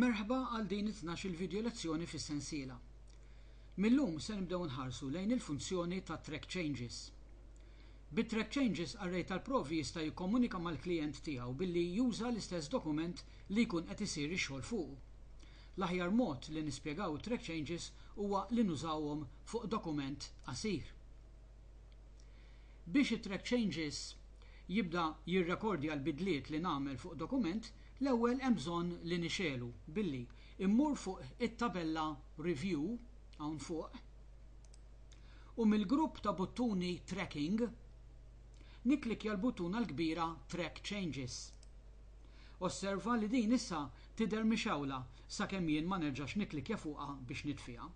Merħba għal din it-12 il-video lezzjoni fis-sensiela. Millum se nibdew nħarsu lejn il-funzjoni ta' track changes. Bit-track changes array tal-provi jista' jikkomunika mal-klijent tiegħu billi juża l-istess dokument li jkun qed isir ix-xogħol fuqu. L-aħjar mod li nispjegaw track changes huwa li nużawhom fuq dokument qasir. Biex it-track changes jibda jirrekordja l-bidliet li nagħmel fuq dokument, l-ewwel hemm bżonn li nixelu billi immur fuq it-tabella Review hawn fuq u mill-grupp ta' buttuni Tracking nikklikja l-buttuna l-kbira Track Changes. Osserva li din issa tidher mixawla sakemm jien ma nerġax nikklikja fuqha biex nitfiha.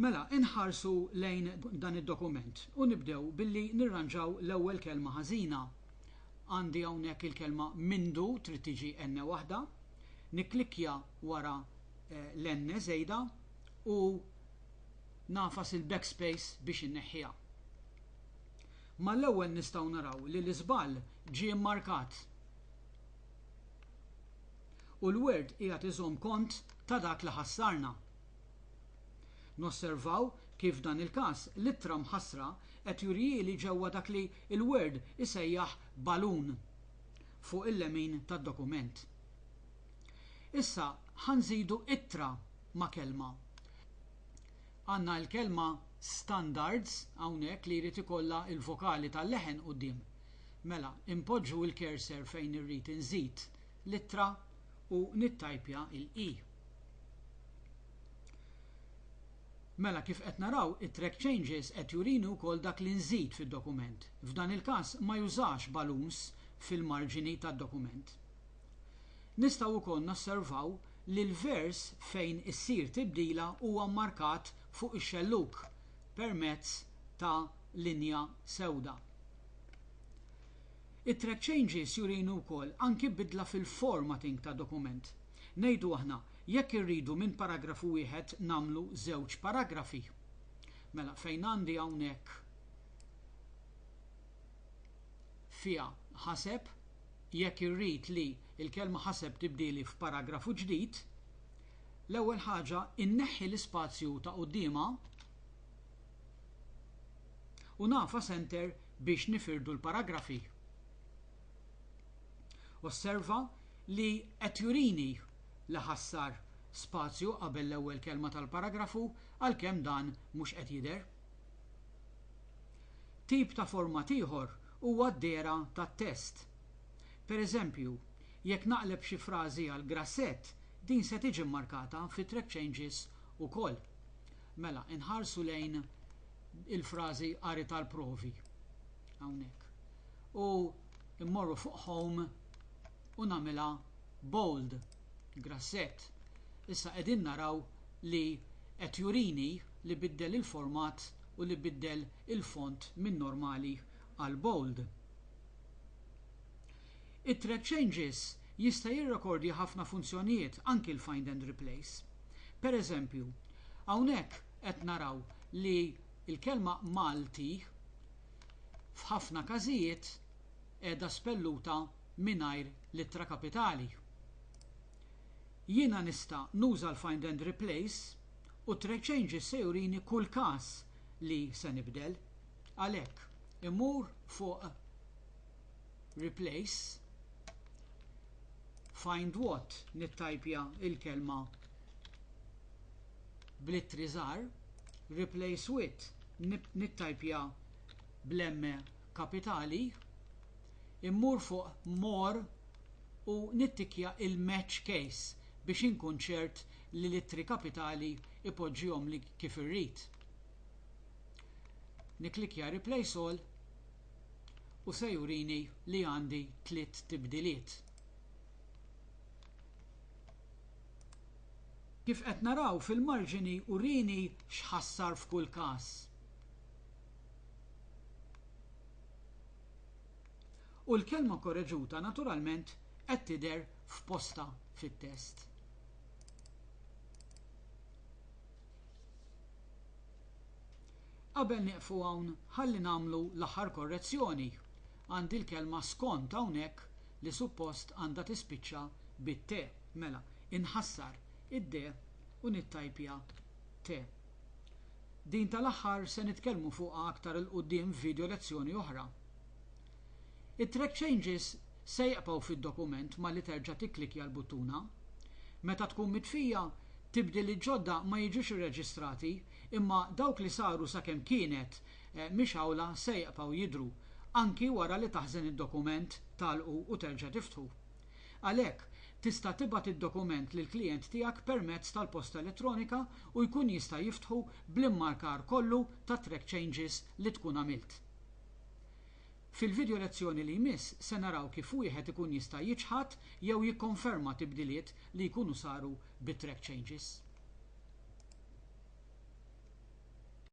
Mela, inħarsu lejn dan id-dokument u nibdew billi nirranġaw l-ewwel kelma ħażina. Għandi hawnhekk il-kelma mindu trid tiġi N waħda, nikklikja wara l-N żejda u nafas il-backspace biex inneħħiha. Ma l-ewwel nistgħu naraw li l-iżball ġie mmarkat u l-Word qiegħed iżomm kont ta' dak li ħassarna. Nosservaw kif dan il-każ l-ittra mħassra qed jurili ġewwa dak li l-Word isejjaħ balun fuq il-lemin tad-dokument. Issa ħanżidu ittra ma' kelma. Għandna l-kelma standards hawnhekk li jrid ikollha l-vokali tal-leħen quddiem. Mela, impoġġu l-cursor fejn irrid inżid l-ittra u nittajpja l-I. Mela kif qed naraw it-track changes qed jurini wkoll dak li nżid fid-dokument. F'dan il-każ ma jużax balloons fil-marġini tad-dokument. Nistgħu wkoll nosservaw li l-vers fejn issir tibdila huwa mmarkat fuq ix-xelluk permezz ta' linja sewda. It-track changes jurini wkoll anki bidla fil-formatting ta' dokument. Ngħidu aħna jekk irridu minn paragrafu wieħed nagħmlu żewġ paragrafi. Mela fejn għandi hawnhekk fiha ħaseb, jekk irrid li l-kelma ħaseb tibdieli f'paragrafu ġdid, l-ewwel ħaġa inneħħi l-ispazju ta' qudiemha u nafas enter biex nifirdu l-paragrafi. Osserva li qed jurini li ħassar spazju qabel l-ewwel kelma tal-paragrafu għalkemm dan mhux qed jidher. Tip ta' format ieħor huwa d-dera tat-test. Pereżempju, jekk naqleb xi frażi għal grassett, din se tiġi mmarkata fi track changes ukoll. Mela, inħarsu lejn il-frażi qari tal-provi hawnhekk. U immorru fuq home u nagħmilha bold. Grassett. Issa qegħdin naraw li qed jurini li biddel il-format u li biddel il-font minn normali għal bold. It-track changes jista' jirrekordja ħafna funzjonijiet anki l-find and replace. Pereżempju, hawnhekk qed naraw li l-kelma Malti f'ħafna każijiet qiegħda spelluta mingħajr littra kapitali. Jiena nista' nuża l-find and replace u track changes se jurini kull każ li se nibdel. Għalhekk imur fuq replace, find what nittajpja il-kelma bl-ittri żgħar, replace with nittajpja bl-M kapitali, immur fuq more u nittikja il-match case biex inkun ċert li l-ittri kapitali ipoġġihom li kif irrid. Nikklikja Replace All u se jurini li għandi 3 tibdiliet. Kif qed naraw fil-marġini urini x'ħassar f'kull każ. U l-kelma korreġuta naturalment qed tidher f'posta fit-test. Qabel nieqfu hawn ħalli nagħmlu l-aħħar korrezzjoni. Għandi l-kelma skont hawnhekk li suppost għandha tispiċċa bit-T. Mela, inħassar id-D u nittajpja T. Din tal-aħħar se nitkellmu fuqha aktar il qudiem f'video lezzjoni oħra. It-track changes se jaqgħu fid-dokument malli terġa' tikklikja l-buttuna. Meta tkun mitfija, tibdil ġodda ma jiġux irreġistrati, imma dawk li saru sakemm kienet mixawla se jaqgħu jidhru anki wara li taħżen id-dokument tagħlqu u terġa' tiftħu. Għalhekk tista' tibgħat id-dokument lill-klijent tiegħek permezz tal-posta elettronika u jkun jista' jiftħu bl-immarkar kollu ta' track changes li tkun għamilt. Fil-video lezzjoni li jmiss se naraw kif wieħed ikun jista' jiġħad jew jikkonferma tibdiliet li jkunu saru bit-track changes.